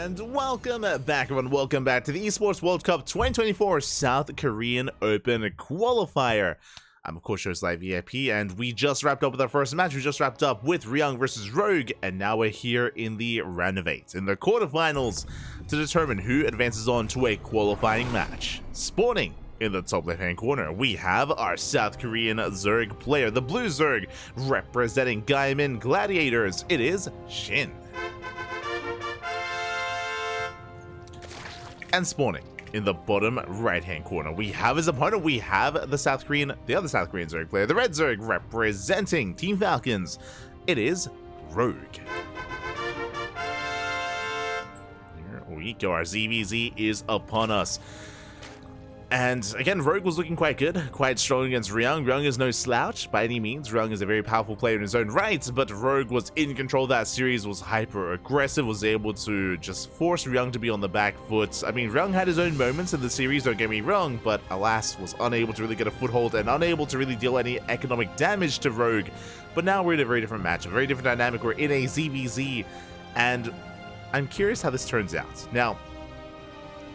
And welcome back, everyone. Welcome back to the Esports World Cup 2024 South Korean Open Qualifier. I'm of course your host ZvZ, and we just wrapped up with our first match. We just wrapped up with Ryung versus Rogue, and now we're here in the round of 8 in the quarterfinals to determine who advances on to a qualifying match. Spawning in the top left-hand corner, we have our South Korean Zerg player, the Blue Zerg, representing Gaimin Gladiators. It is SHIN. And spawning in the bottom right-hand corner, we have his opponent. We have the other South Korean Zerg player, the Red Zerg, representing Team Falcons. It is Rogue. Here we go. Our ZvZ is upon us. And again, Rogue was looking quite good, quite strong against Ryung. Ryung is no slouch by any means. Ryung is a very powerful player in his own right, but Rogue was in control of that series, was hyper aggressive, was able to just force Ryung to be on the back foot. I mean, Ryung had his own moments in the series, don't get me wrong, but alas, was unable to really get a foothold and unable to really deal any economic damage to Rogue. But now we're in a very different match, a very different dynamic. We're in a ZvZ, and I'm curious how this turns out. Now,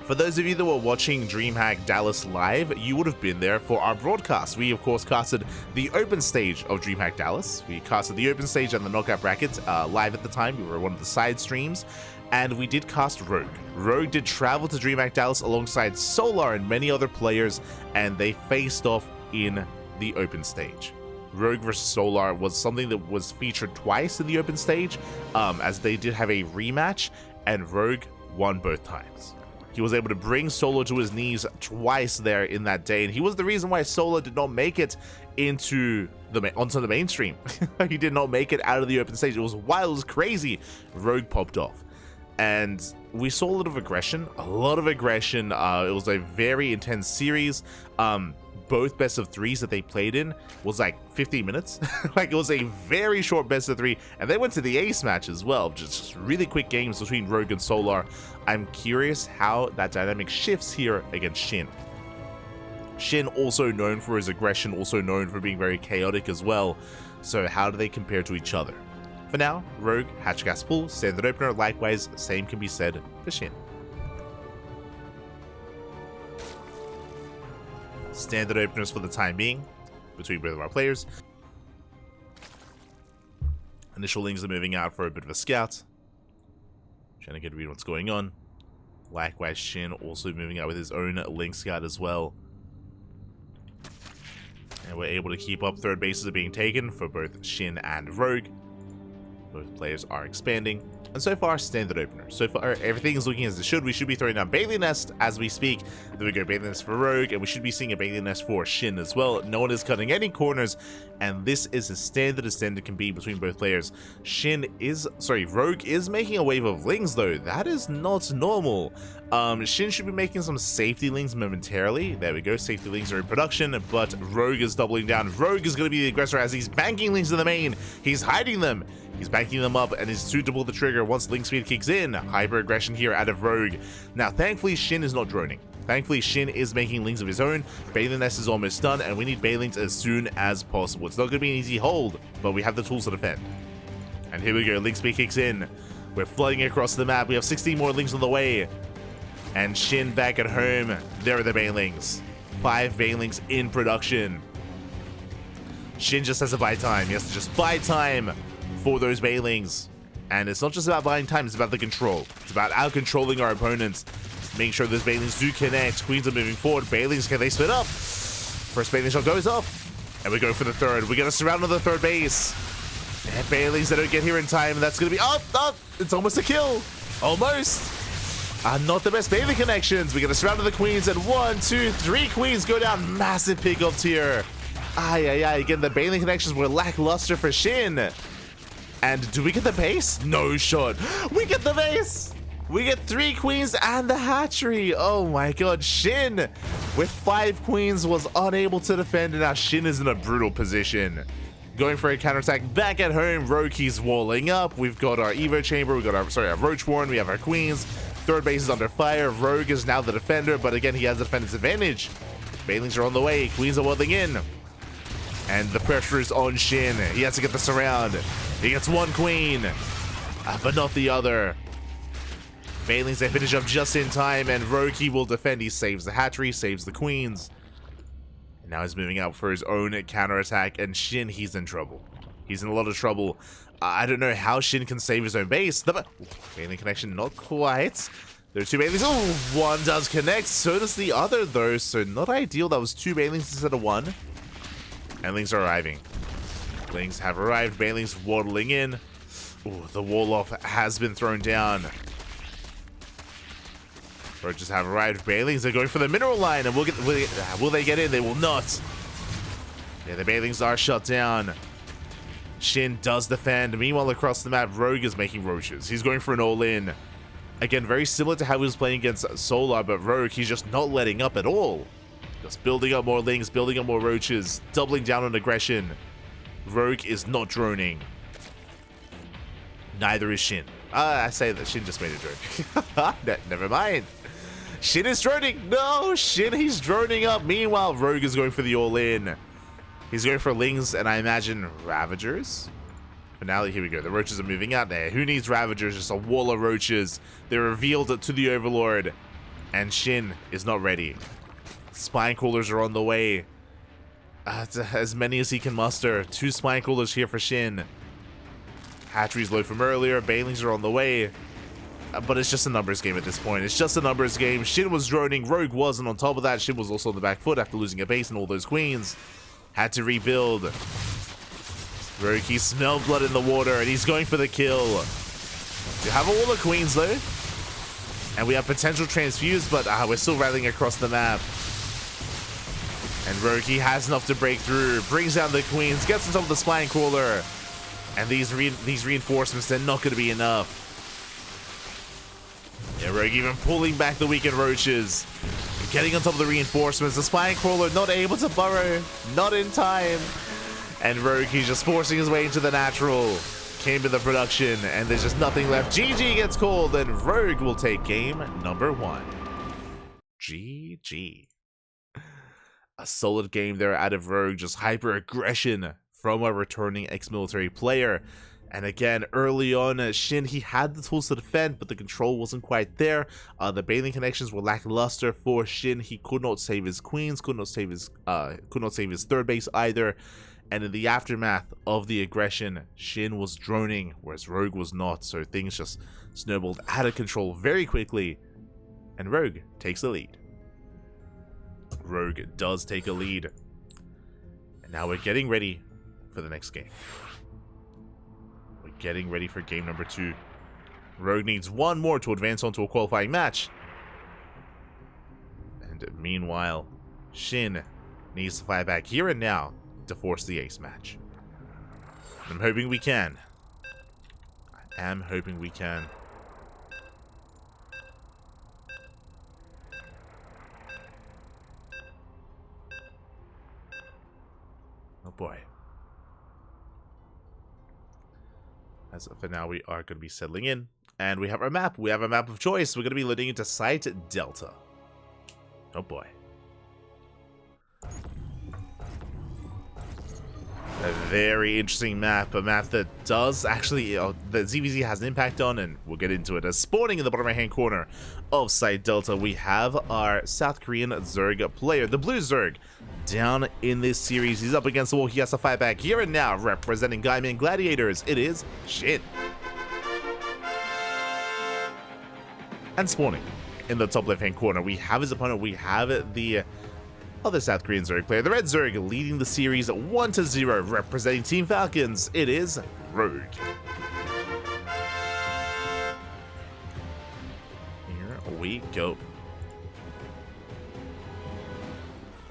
for those of you that were watching DreamHack Dallas live, you would have been there for our broadcast. We, of course, casted the open stage of DreamHack Dallas. We casted the open stage and the knockout bracket live at the time. We were one of the side streams, and we did cast Rogue. Rogue did travel to DreamHack Dallas alongside Solar and many other players, and they faced off in the open stage. Rogue versus Solar was something that was featured twice in the open stage, as they did have a rematch, and Rogue won both times. He was able to bring Solo to his knees twice there in that day, and he was the reason why Solo did not make it onto the mainstream. He did not make it out of the open stage. It was wild, it was crazy. Rogue popped off, and we saw a lot of aggression. It was a very intense series. Both best of threes that they played in was like 15 minutes. Like, it was a very short best of 3, and they went to the ace match as well. Just really quick games between Rogue and Solar. I'm curious how that dynamic shifts here against SHIN. SHIN, also known for his aggression, also known for being very chaotic as well. So how do they compare to each other? For now, Rogue, hatch gas pull, standard opener. Likewise, same can be said for SHIN. Standard openers for the time being between both of our players. Initial Lings are moving out for a bit of a scout, trying to get a read what's going on. Likewise, SHIN also moving out with his own Link scout as well. And we're able to keep up. Third bases are being taken for both SHIN and Rogue. Both players are expanding. And so far, standard opener. So far, everything is looking as it should. We should be throwing down Bailey Nest as we speak. There we go, Bailey Nest for Rogue, and we should be seeing a Bailey Nest for SHIN as well. No one is cutting any corners, and this is as standard can be between both players. Rogue is making a wave of Lings, though. That is not normal. SHIN should be making some safety Lings momentarily. There we go, safety Lings are in production, but Rogue is doubling down. Rogue is going to be the aggressor as he's banking Lings in the main. He's hiding them. He's banking them up and is soon to pull the trigger once Link speed kicks in. Hyper aggression here out of Rogue. Now, thankfully, SHIN is not droning. Thankfully, SHIN is making Lings of his own. Bailey Nest is almost done, and we need Bailings as soon as possible. It's not going to be an easy hold, but we have the tools to defend. And here we go, Link speed kicks in. We're flooding across the map. We have 16 more Lings on the way. And SHIN back at home. There are the Bailings. 5 Bailings in production. SHIN just has to buy time. He has to just buy time for those Bailings. And it's not just about buying time, it's about the control. It's about out-controlling our opponents, making sure those Bailings do connect. Queens are moving forward. Bailings, can they split up? First Bailing shot goes up, and we go for the third. We're gonna surround on the third base. And Bailings, they don't get here in time, and that's gonna be up. It's almost a kill. Almost. Not the best Bailing connections. We're gonna surround on the Queens, and 1, 2, 3 Queens go down. Massive pickups here. Again, the Bailing connections were lackluster for SHIN. And do we get the base? No shot. We get the base. We get 3 Queens and the hatchery. Oh my god. SHIN with 5 Queens was unable to defend, and now SHIN is in a brutal position. Going for a counterattack back at home. Rogue, he's walling up. We've got our Evo Chamber. We've got our Roach Warren. We have our Queens. Third base is under fire. Rogue is now the defender, but again, he has the defender's advantage. Bailings are on the way. Queens are welling in. And the pressure is on SHIN. He has to get the surround. He gets 1 Queen, but not the other. Bailings, they finish up just in time, and Rogue, he will defend. He saves the hatchery, saves the queens. And now he's moving out for his own counterattack, and Shin, he's in trouble. He's in a lot of trouble. I don't know how Shin can save his own base. Bailing connection, not quite. There are two Bailings. Oh, one does connect. So does the other, though. So not ideal. That was two Bailings instead of one. And Lings are arriving. Lings have arrived. Bailings waddling in. Oh, the wall off has been thrown down. Roaches have arrived. Bailings are going for the mineral line. And will they get in? They will not. Yeah, the Bailings are shut down. Shin does defend. Meanwhile, across the map, Rogue is making roaches. He's going for an all-in. Again, very similar to how he was playing against Solar, but Rogue, he's just not letting up at all. Just building up more Lings, building up more roaches, doubling down on aggression. Rogue is not droning. Neither is Shin. I say that Shin just made a drone. Never mind. Shin is droning. No, Shin, he's droning up. Meanwhile, Rogue is going for the all-in. He's going for Lings and I imagine Ravagers. Finale, here we go. The roaches are moving out there. Who needs Ravagers? Just a wall of roaches. They're revealed to the Overlord. And Shin is not ready. Spine crawlers are on the way. As many as he can muster. 2 spine crawlers here for Shin. Hatchery's low from earlier. Bailings are on the way. But it's just a numbers game at this point. It's just a numbers game. Shin was droning. Rogue wasn't. On top of that, Shin was also on the back foot after losing a base and all those queens. Had to rebuild. Rogue, he smelled blood in the water, and he's going for the kill. We have all the queens, though. And we have potential transfuse, but we're still rallying across the map. And Rogue, he has enough to break through. Brings down the queens, gets on top of the spine crawler. And these reinforcements, they're not going to be enough. Yeah, Rogue even pulling back the weakened roaches. Getting on top of the reinforcements. The spine crawler not able to burrow. Not in time. And Rogue, he's just forcing his way into the natural. Came to the production, and there's just nothing left. GG gets called, and Rogue will take game number 1. GG. A solid game there out of Rogue. Just hyper aggression from a returning ex-military player. And again, early on, Shin, he had the tools to defend, but the control wasn't quite there. The bailing connections were lackluster for Shin. He could not save his queens, could not save his third base either. And in the aftermath of the aggression, Shin was droning, whereas Rogue was not. So things just snowballed out of control very quickly, and Rogue takes the lead. Rogue does take a lead, and now we're getting ready for the next game. Getting ready for game number 2. Rogue needs 1 more to advance onto a qualifying match. And meanwhile, Shin needs to fight back here and now to force the ace match. I'm hoping we can. I am hoping we can. Oh boy. As for now, we are going to be settling in, and we have our map. We have a map of choice. We're going to be loading into Site Delta. Oh boy. A very interesting map, a map that does actually, that ZvZ has an impact on, and we'll get into it. As spawning in the bottom right hand corner of Site Delta, we have our South Korean Zerg player, the Blue Zerg, down in this series. He's up against the wall. He has to fight back here and now, representing Gaiman Gladiators. It is Shin. And spawning in the top left hand corner, we have his opponent. We have the other South Korean Zerg player, the Red Zerg, leading the series 1-0, representing Team Falcons. It is Rogue. Here we go.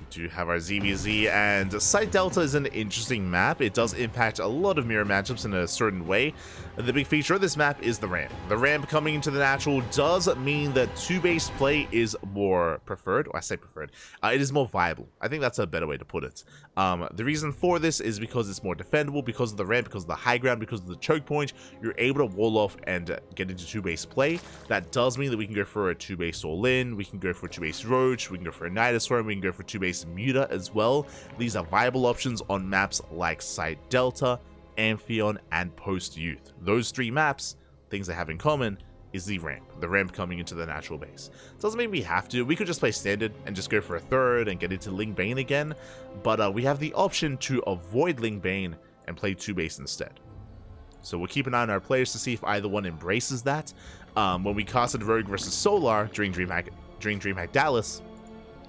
We do have our ZvZ, and Site Delta is an interesting map. It does impact a lot of mirror matchups in a certain way. The big feature of this map is the ramp. The ramp coming into the natural does mean that 2-base play is more preferred. Or I say preferred. It is more viable. I think that's a better way to put it. The reason for this is because it's more defendable, because of the ramp, because of the high ground, because of the choke point. You're able to wall off and get into 2-base play. That does mean that we can go for a 2-base all-in, we can go for a 2-base roach, we can go for a Nidus Swarm, we can go for 2-base Muta as well. These are viable options on maps like Site Delta, Amphion, and Post Youth. Those 3 maps, things they have in common, is the ramp coming into the natural base. Doesn't mean we have to. We could just play standard and just go for a third and get into Ling Bane again, but we have the option to avoid Ling Bane and play 2 base instead. So we'll keep an eye on our players to see if either one embraces that. When we casted Rogue versus Solar during DreamHack Dallas,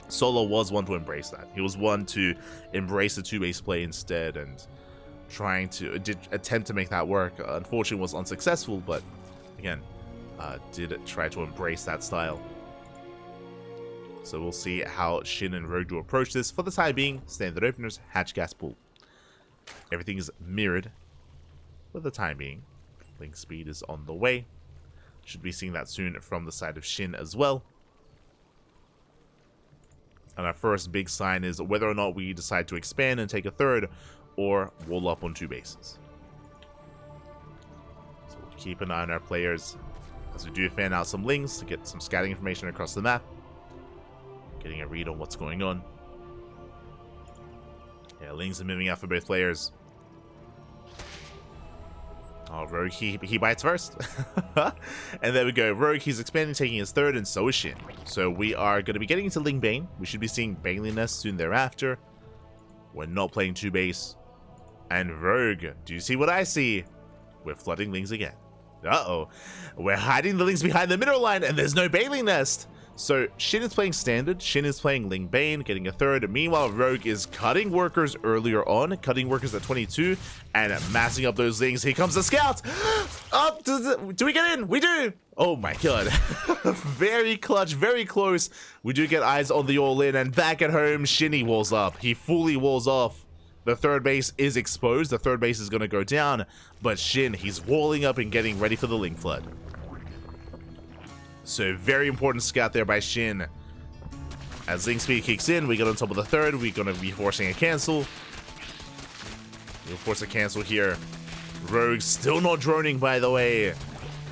Solar was one to embrace that. He was one to embrace the 2 base play instead and trying to attempt to make that work. Unfortunately was unsuccessful, but again, did try to embrace that style. So we'll see how Shin and Rogue do approach this. For the time being, standard openers, hatch, gas, pool. Everything is mirrored for the time being. Link speed is on the way. Should be seeing that soon from the side of Shin as well. And our first big sign is whether or not we decide to expand and take a third or wall up on 2 bases. So we'll keep an eye on our players as we do fan out some links to get some scouting information across the map. Getting a read on what's going on. Yeah, links are moving out for both players. Oh, Rogue, he bites first. And there we go. Rogue, he's expanding, taking his third, and so is Shin. So we are going to be getting into Ling Bane. We should be seeing Baneliness soon thereafter. We're not playing 2 base. And Rogue, do you see what I see? We're flooding Lings again. Uh-oh. We're hiding the Lings behind the mineral line, and there's no Baneling Nest. So Shin is playing standard, Shin is playing Ling Bane, getting a third. Meanwhile, Rogue is cutting workers earlier on, cutting workers at 22, and massing up those Lings. Here comes the scout! Up! Do we get in? We do! Oh my god. Very clutch, very close. We do get eyes on the all-in, and back at home, Shinny walls up. He fully walls off. The third base is exposed, the third base is going to go down, but Shin, he's walling up and getting ready for the Ling Flood. So very important scout there by Shin. As Ling speed kicks in, we get on top of the third. We're going to be forcing a cancel. We'll force a cancel here. Rogue still not droning, by the way.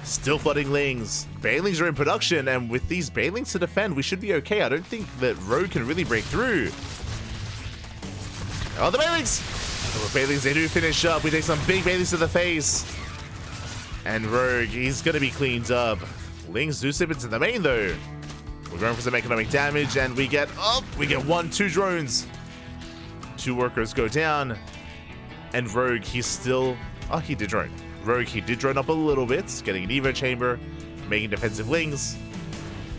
Still flooding Lings. Banelings are in production, and with these Banelings to defend, we should be okay. I don't think that Rogue can really break through. Oh, the Banelings! Oh, the Banelings, they do finish up. We take some big Banelings to the face. And Rogue, he's going to be cleaned up. Lings do slip into the main though. We're going for some economic damage, and we get 2 drones. 2 workers go down, and Rogue, he's still, he did drone. Rogue, he did drone up a little bit, getting an Evo chamber, making defensive Lings.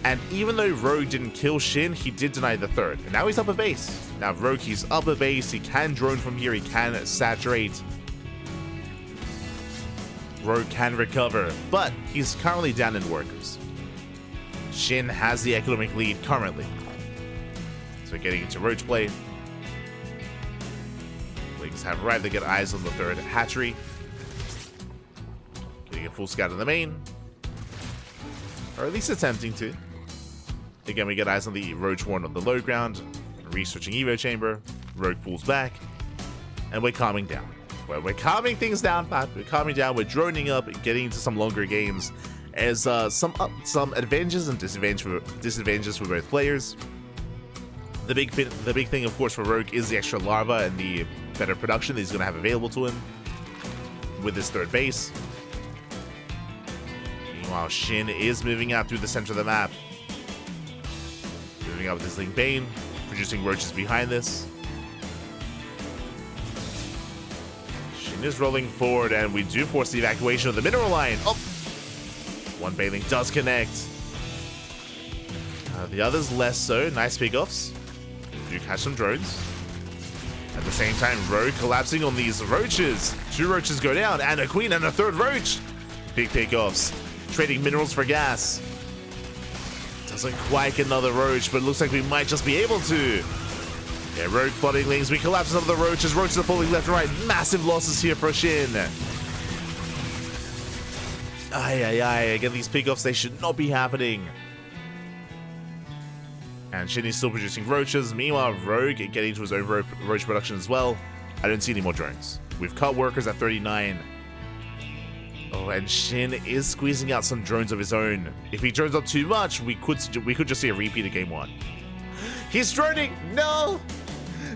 And even though Rogue didn't kill Shin, he did deny the third, and now he's up a base. Now Rogue, he's up a base, he can drone from here, he can saturate. Rogue can recover, but he's currently down in workers. Shin has the economic lead currently. So getting into roach play. Lings have arrived to get eyes on the third hatchery. Getting a full scout in the main. Or at least attempting to. Again, we get eyes on the roach one on the low ground. Researching Evo chamber. Rogue pulls back. And we're calming down. We're calming things down, but we're calming down, we're droning up, getting into some longer games as some advantages and disadvantages for both players. The big thing, of course, for Rogue is the extra larva and the better production that he's going to have available to him with his third base. Meanwhile, Shin is moving out through the center of the map. Moving out with his Ling Bane, producing roaches behind this. Is rolling forward, and we do force the evacuation of the mineral line. Oh, 1 Baneling does connect. The others less so. Nice pickoffs. Do catch some drones. At the same time, Rogue collapsing on these roaches. 2 roaches go down, and a queen and a third roach. Big pickoffs. Trading minerals for gas. Doesn't quite get another roach, but it looks like we might just be able to. Yeah, Rogue flooding Lings. We collapse some of the roaches. Roaches are falling left and right. Massive losses here for Shin. Again, these pickoffs, they should not be happening. And Shin is still producing roaches. Meanwhile, Rogue getting to his own roach production as well. I don't see any more drones. We've cut workers at 39. Oh, and Shin is squeezing out some drones of his own. If he drones up too much, we could just see a repeat of game 1. He's droning! No!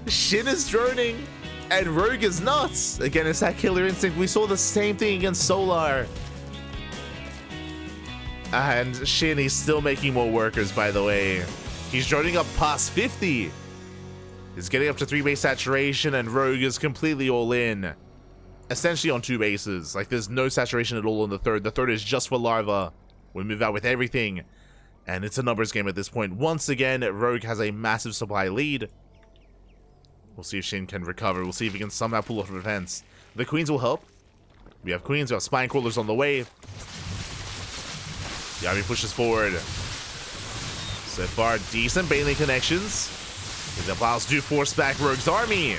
Shin is droning, and Rogue is nuts. Again, it's that killer instinct. We saw the same thing against Solar. And SHIN, he's still making more workers, by the way. He's joining up past 50. He's getting up to 3 base saturation, and Rogue is completely all in. Essentially on 2 bases. Like, there's no saturation at all on the third. The third is just for Larva. We move out with everything. And it's a numbers game at this point. Once again, Rogue has a massive supply lead. We'll see if SHIN can recover. We'll see if he can somehow pull off a defense. The Queens will help. We have Queens, we have Spine Crawlers on the way. The army pushes forward. So far, decent Baneling connections. The Plows do force back Rogue's army.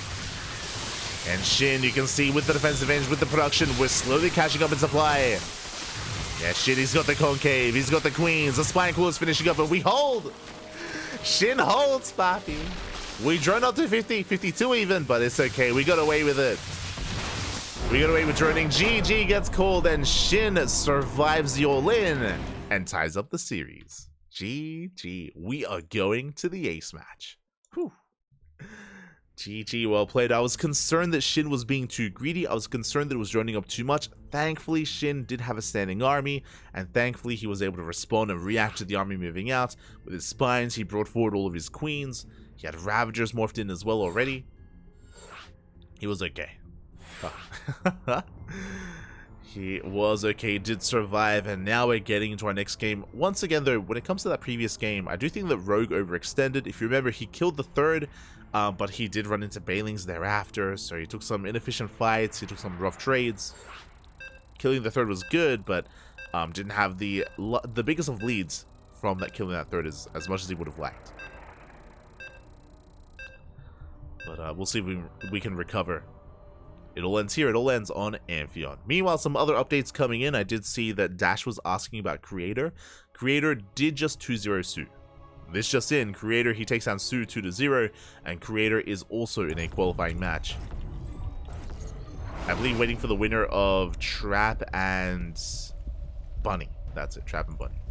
And SHIN, you can see with the defensive edge, with the production, we're slowly catching up in supply. Yeah, SHIN, he's got the Concave, he's got the Queens, the Spine Crawlers finishing up, and we hold! SHIN holds, papi. We drone up to 50, 52 even, but it's okay, we got away with it. We got away with droning. GG gets called, and SHIN survives the all-in and ties up the series. GG. We are going to the ace match. Whew. GG, well played. I was concerned that SHIN was being too greedy. I was concerned that it was droning up too much. Thankfully, SHIN did have a standing army, and thankfully he was able to respond and react to the army moving out. With his spines, he brought forward all of his queens. He had Ravagers morphed in as well already. He was okay. He was okay, did survive, and now we're getting into our next game. Once again, though, when it comes to that previous game, I do think that Rogue overextended. If you remember, he killed the third, but he did run into Banelings thereafter, so he took some inefficient fights, he took some rough trades. Killing the third was good, but didn't have the biggest of leads from that killing that third as much as he would have liked. But we'll see if we can recover. It all ends here. It all ends on Amphion. Meanwhile, some other updates coming in. I did see that Dash was asking about Creator. Creator did just 2-0 Su. This just in. Creator, he takes down Su 2-0, and Creator is also in a qualifying match. I believe waiting for the winner of Trap and Bunny. That's it, Trap and Bunny.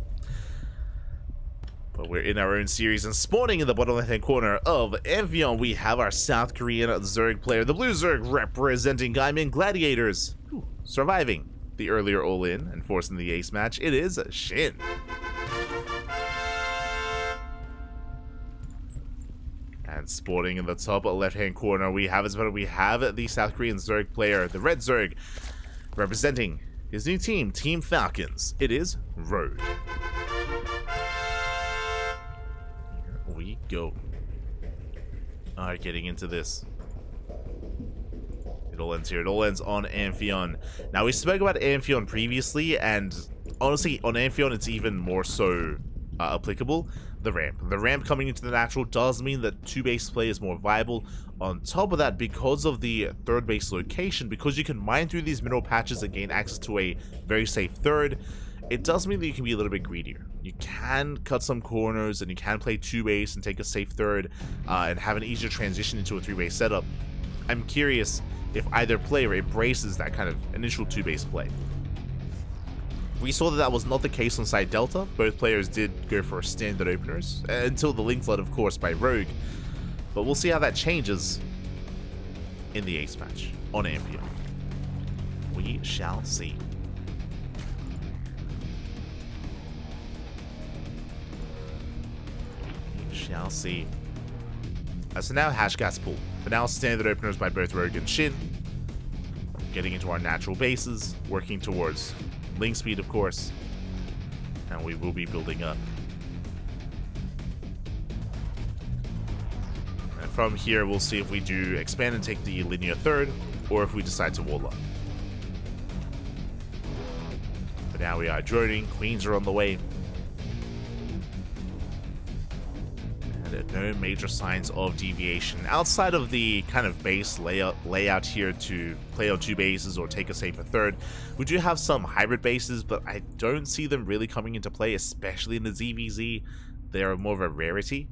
But we're in our own series, and spawning in the bottom left-hand corner of Amphion, we have our South Korean Zerg player, the Blue Zerg, representing Gaimin Gladiators, surviving the earlier all-in and forcing the ace match. It is SHIN. And spawning in the top left-hand corner, we have the South Korean Zerg player, the Red Zerg, representing his new team, Team Falcons. It is Rogue. We go. Alright, getting into this. It all ends here. It all ends on Amphion. Now, we spoke about Amphion previously, and honestly, on Amphion, it's even more so applicable. The ramp. The ramp coming into the natural does mean that 2-base play is more viable. On top of that, because of the third base location, because you can mine through these mineral patches and gain access to a very safe third, it does mean that you can be a little bit greedier. You can cut some corners, and you can play 2-base and take a safe third, and have an easier transition into a 3-base setup. I'm curious if either player embraces that kind of initial 2-base play. We saw that was not the case on side Delta. Both players did go for standard openers, until the Link Flood, of course, by Rogue. But we'll see how that changes in the ace match on Amphion. We shall see. Shall see. So now Hashgas pool. For now, standard openers by both Rogue and SHIN. Getting into our natural bases, working towards link speed, of course. And we will be building up. And from here, we'll see if we do expand and take the linear third, or if we decide to wall up. But now we are droning. Queens are on the way. No major signs of deviation outside of the kind of base layout here to play on 2 bases or take a safer third. We do have some hybrid bases, but I don't see them really coming into play, especially in the ZvZ. They are more of a rarity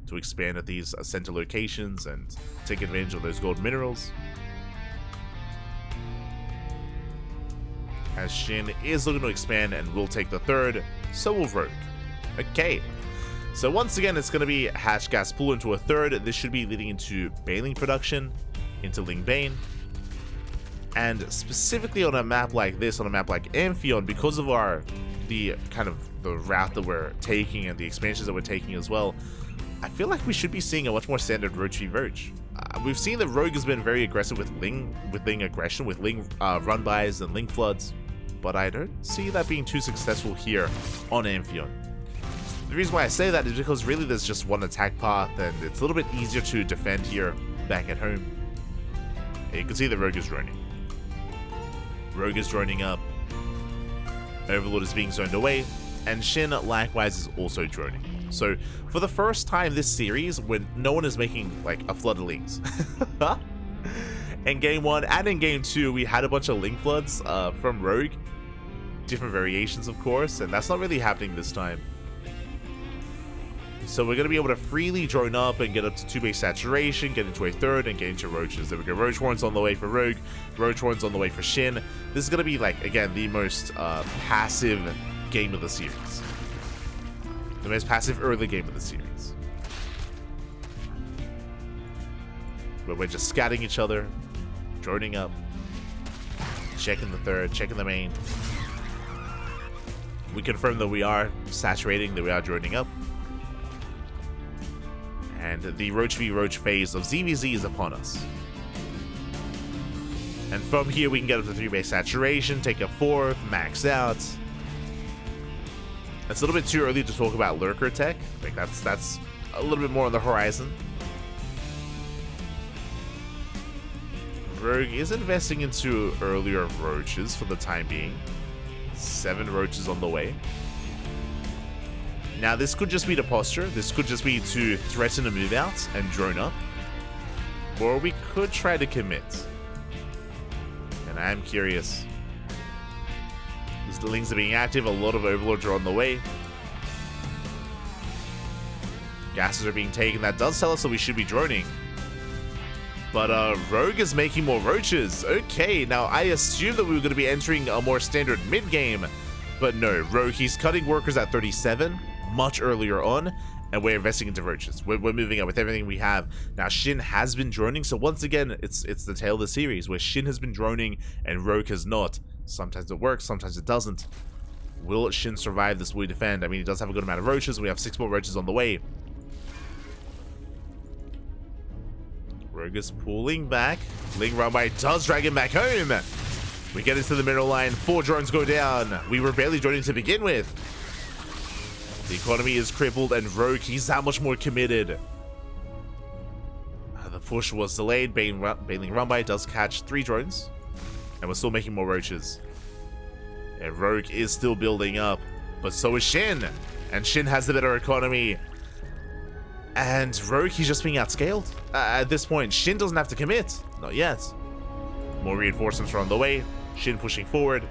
to expand at these center locations and take advantage of those gold minerals. As SHIN is looking to expand and will take the third, so will Rogue. Okay. So once again, it's going to be Hatch Gas Pool into a third. This should be leading into Baneling production, into Ling Bane. And specifically on a map like this, on a map like Amphion, because of the kind of the route that we're taking and the expansions that we're taking as well, I feel like we should be seeing a much more standard Roach v Roach. We've seen that Rogue has been very aggressive with Ling aggression, with Ling run-bys and Ling floods, but I don't see that being too successful here on Amphion. The reason why I say that is because really there's just one attack path, and it's a little bit easier to defend here back at home. You can see that Rogue is droning. Rogue is droning up. Overlord is being zoned away, and Shin likewise is also droning. So for the first time this series, when no one is making like a flood of Lings. In game 1 and in game 2, we had a bunch of Ling floods from Rogue. Different variations, of course, and that's not really happening this time. So we're going to be able to freely drone up and get up to 2-base saturation, get into a third, and get into Roaches. There we go. Roach Horns on the way for Rogue. Roach Horns on the way for Shin. This is going to be, like, again, the most passive game of the series. The most passive early game of the series. But we're just scatting each other, droning up, checking the third, checking the main. We confirm that we are saturating, that we are droning up. And the Roach v Roach phase of ZvZ is upon us. And from here we can get up to 3-base saturation, take a 4th, max out. It's a little bit too early to talk about Lurker tech. Like that's a little bit more on the horizon. Rogue is investing into earlier Roaches for the time being. 7 Roaches on the way. Now, this could just be the posture. This could just be to threaten a move out and drone up. Or we could try to commit. And I am curious. As the Lings are being active, a lot of Overlords are on the way. Gases are being taken. That does tell us that we should be droning. But Rogue is making more Roaches. Okay, now I assumed that we were going to be entering a more standard mid-game. But no, Rogue, he's cutting workers at 37. Much earlier on, and we're investing into Roaches. We're moving up with everything we have. Now, Shin has been droning, so once again, it's the tale of the series, where Shin has been droning and Rogue has not. Sometimes it works, sometimes it doesn't. Will Shin survive this? Will he defend? I mean, he does have a good amount of Roaches. We have 6 more Roaches on the way. Rogue is pulling back. Ling Runby does drag him back home. We get into the middle line. 4 drones go down. We were barely droning to begin with. The economy is crippled, and Rogue, he's that much more committed. The push was delayed. Bailing Runby does catch 3 drones, and we're still making more Roaches. And Rogue is still building up, but so is Shin, and Shin has the better economy. And Rogue, he's just being outscaled. At this point, Shin doesn't have to commit. Not yet. More reinforcements are on the way. Shin pushing forward.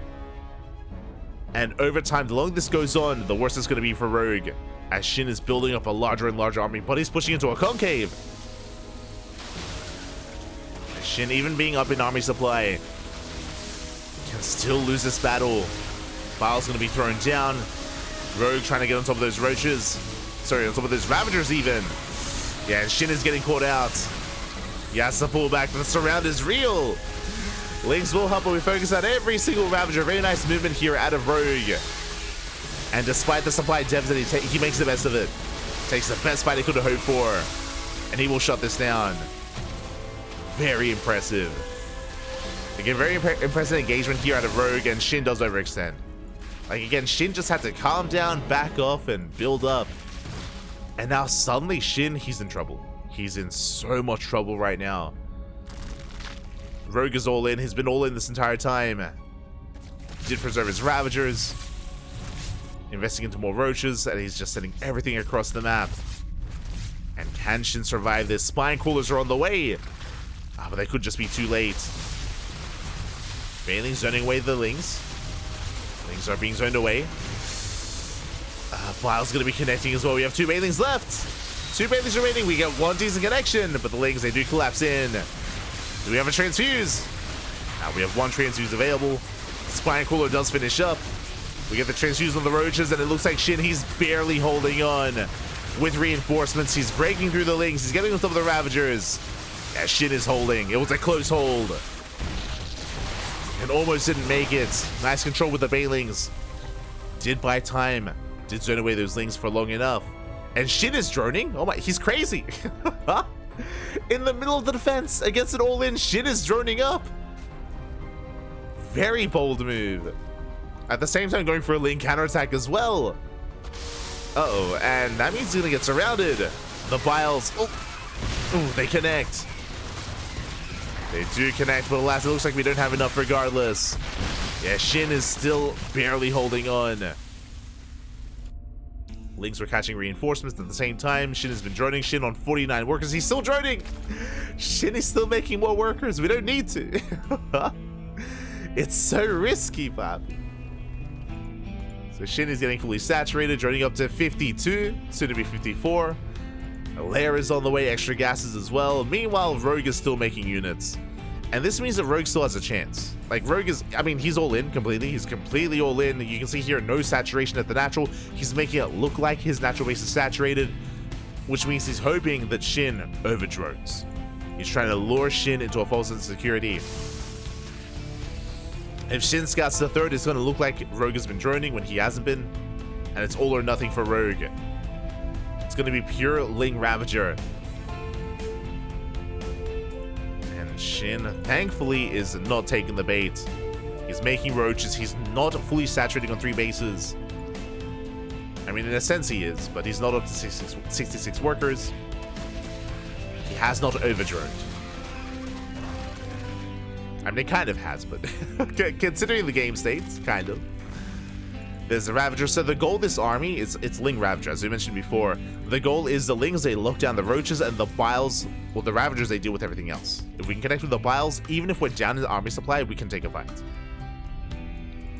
And over time, the longer this goes on, the worse it's going to be for Rogue, as Shin is building up a larger and larger army, but he's pushing into a concave. And Shin, even being up in army supply, can still lose this battle. Bile's going to be thrown down. Rogue trying to get on top of those Roaches. Sorry, on top of those Ravagers even. Yeah, and Shin is getting caught out. He has to pull back. The surround is real. Lings will help, but we focus on every single Ravager. Very nice movement here out of Rogue. And despite the supply devs that he makes the best of it. Takes the best fight he could have hoped for. And he will shut this down. Very impressive. Again, very impressive engagement here out of Rogue, and Shin does overextend. Like, again, Shin just had to calm down, back off, and build up. And now suddenly Shin, he's in trouble. He's in so much trouble right now. Rogue is all in. He's been all in this entire time. Did preserve his Ravagers. Investing into more Roaches, and he's just sending everything across the map. And can Shin survive this? Spine Crawlers are on the way. But they could just be too late. Bailing's zoning away the Lings. Lings are being zoned away. Bile's going to be connecting as well. We have 2 Bailings left. 2 Bailings remaining. We get 1 decent connection, but the Lings, they do collapse in. Do we have a transfuse? We have 1 transfuse available. Spine Crawler does finish up. We get the transfuse on the Roaches, and it looks like Shin, he's barely holding on with reinforcements. He's breaking through the Lings. He's getting on top of the Ravagers. Yeah, Shin is holding. It was a close hold. And almost didn't make it. Nice control with the Bailings. Did buy time did zone away those Lings for long enough. And SHIN is droning? Oh my, he's crazy. In the middle of the defense, against an all-in, SHIN is droning up. Very bold move. At the same time, going for a Ling counterattack as well. Uh-oh, and that means he's gonna get surrounded. The Biles, oh, they connect. They do connect, but alas, it looks like we don't have enough regardless. Yeah, SHIN is still barely holding on. Lings were catching reinforcements at the same time. SHIN has been droning. SHIN on 49 workers. He's still droning. SHIN is still making more workers. We don't need to. It's so risky, papi. So SHIN is getting fully saturated, droning up to 52, soon to be 54. A layer is on the way, extra gases as well. Meanwhile, Rogue is still making units. And this means that Rogue still has a chance. Like, Rogue is, I mean, he's all in completely. He's completely all in. You can see here, no saturation at the natural. He's making it look like his natural base is saturated, which means he's hoping that SHIN overdrones. He's trying to lure SHIN into a false sense of security. If SHIN scouts the third, it's going to look like Rogue has been droning when he hasn't been. And it's all or nothing for Rogue. It's going to be pure Ling Ravager. And SHIN, thankfully, is not taking the bait. He's making roaches. He's not fully saturating on 3 bases. I mean, in a sense he is, but he's not up to 66 workers. He has not overdroned. I mean, it kind of has, but considering the game states, kind of. There's the Ravager. So the goal of this army is it's Ling Ravager, as we mentioned before. The goal is the Lings, they lock down the roaches, and the Biles, well, the Ravagers, they deal with everything else. If we can connect with the Biles, even if we're down in the army supply, we can take a fight.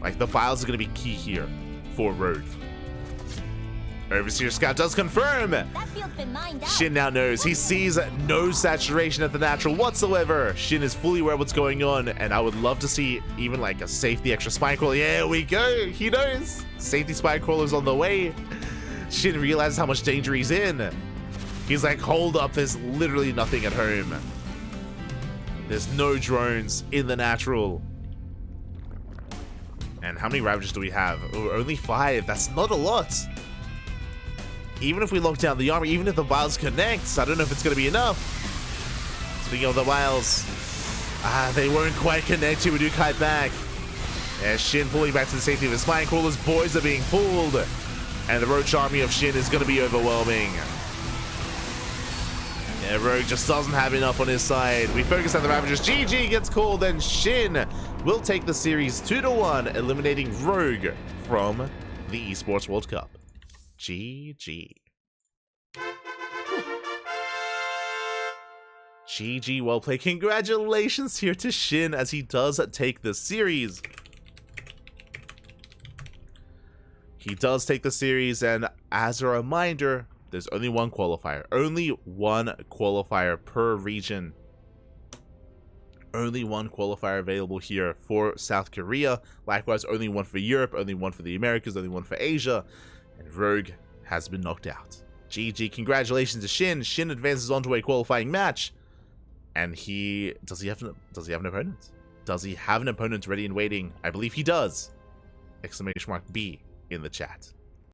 Like, the Biles is going to be key here for Rogue. Overseer Scout does confirm. SHIN now knows. He sees no saturation at the natural whatsoever. SHIN is fully aware of what's going on, and I would love to see even like a safety extra spine crawler. Yeah, we go. He knows. Safety spine crawler's on the way. SHIN realizes how much danger he's in. He's like, hold up, there's literally nothing at home. There's no drones in the natural. And how many Ravagers do we have? Oh, only 5. That's not a lot. Even if we lock down the army, even if the Biles connects, I don't know if it's going to be enough. Speaking of the Biles, they won't quite connect here. We do kite back. Yeah, SHIN pulling back to the safety of his spine crawlers. Boys are being pulled. And the Roach army of SHIN is going to be overwhelming. Yeah, Rogue just doesn't have enough on his side. We focus on the Ravagers. GG gets called, and SHIN will take the series 2-1, eliminating Rogue from the Esports World Cup. GG. GG, well played. Congratulations here to SHIN as he does take the series. He does take the series, and as a reminder, there's only one qualifier. Only one qualifier per region. Only one qualifier available here for South Korea. Likewise, only one for Europe, only one for the Americas, only one for Asia. And Rogue has been knocked out. GG, congratulations to SHIN. SHIN advances onto a qualifying match. And does he have an opponent? Does he have an opponent ready and waiting? I believe he does. ! B in the chat.